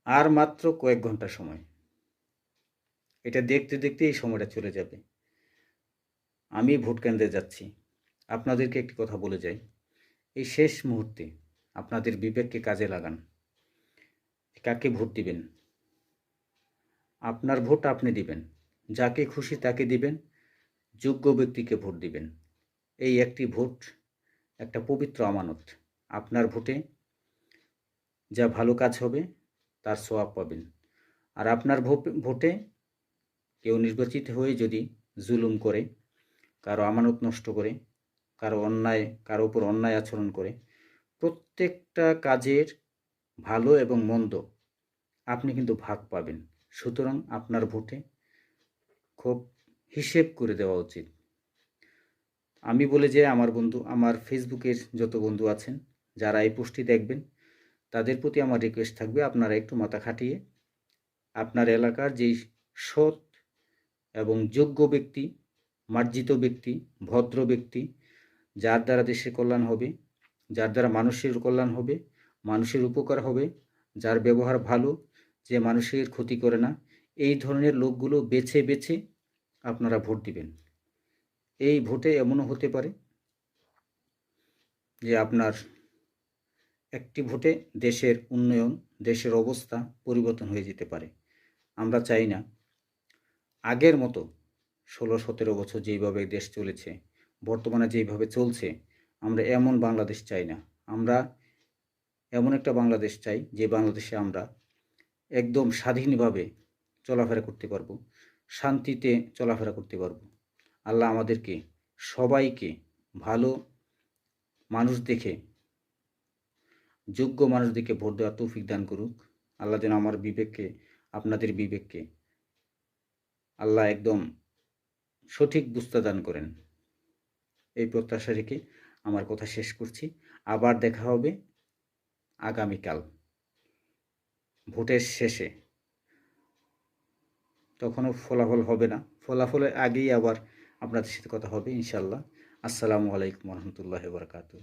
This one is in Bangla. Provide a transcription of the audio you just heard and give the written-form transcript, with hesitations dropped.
আর মাত্র কয়েক ঘন্টা সময়। এটা দেখতে দেখতে এই সময়টা চলে যাবে। আমি ভোট কেন্দ্রে যাচ্ছি। আপনাদেরকে একটি কথা বলে যাই, এই শেষ মুহূর্তে আপনাদের বিবেককে কাজে লাগান। কাকে ভোট দিবেন? আপনার ভোট আপনি দিবেন, যাকে খুশি তাকে দিবেন, যোগ্য ব্যক্তিকে ভোট দিবেন। এই একটি ভোট একটা পবিত্র আমানত। আপনার ভোটে যা ভালো কাজ হবে তার সওয়াব পাবেন। আর আপনার ভোটে কেউ নির্বাচিত হয়ে যদি জুলুম করে, কারো আমানত নষ্ট করে, কারো উপর অন্যায় আচরণ করে, প্রত্যেকটা কাজের ভালো এবং মন্দ আপনি কিন্তু ভাগ পাবেন। সুতরাং আপনার ভোটে খুব হিসেব করে দেওয়া উচিত। আমি বলে যে আমার ফেসবুকের যত বন্ধু আছেন যারা এই পোস্টটি দেখবেন, তাদের প্রতি আমার রিকোয়েস্ট থাকবে, আপনারা একটু মাথা খাটিয়ে আপনার এলাকার যেই সৎ এবং যোগ্য ব্যক্তি, মার্জিত ব্যক্তি, ভদ্র ব্যক্তি, যার দ্বারা দেশের কল্যাণ হবে, যার দ্বারা মানুষের কল্যাণ হবে, মানুষের উপকার হবে, যার ব্যবহার ভালো, যে মানুষের ক্ষতি করে না, এই ধরনের লোকগুলো বেছে বেছে আপনারা ভোট দিবেন। এই ভোটে এমনও হতে পারে যে আপনার একটি ভোটে দেশের উন্নয়ন, দেশের অবস্থা পরিবর্তন হয়ে যেতে পারে। আমরা চাই না আগের মতো 16-17 বছর যেইভাবে দেশ চলেছে, বর্তমানে যেইভাবে চলছে, আমরা এমন বাংলাদেশ চাই না। আমরা এমন একটা বাংলাদেশ চাই যে বাংলাদেশে আমরা একদম স্বাধীনভাবে চলাফেরা করতে পারবো, শান্তিতে চলাফেরা করতে পারবো। আল্লাহ আমাদেরকে সবাইকে ভালো মানুষ দেখে, যোগ্য মানুষ দেখে ভোট দেওয়ার তৌফিক দান করুক। আল্লাহ যেন আমার বিবেককে, আপনাদের বিবেককে আল্লাহ একদম সঠিক বুঝতে দান করেন। এই প্রত্যাশা রেখে আমার কথা শেষ করছি। আবার দেখা হবে আগামীকাল ভোটের শেষে। তখনও ফলাফল হবে না, ফলাফলের আগেই আবার আপনাদের সাথে কথা হবে ইনশাল্লাহ। আসসালামু আলাইকুম রহমতুল্লাহ বারকাতুহ।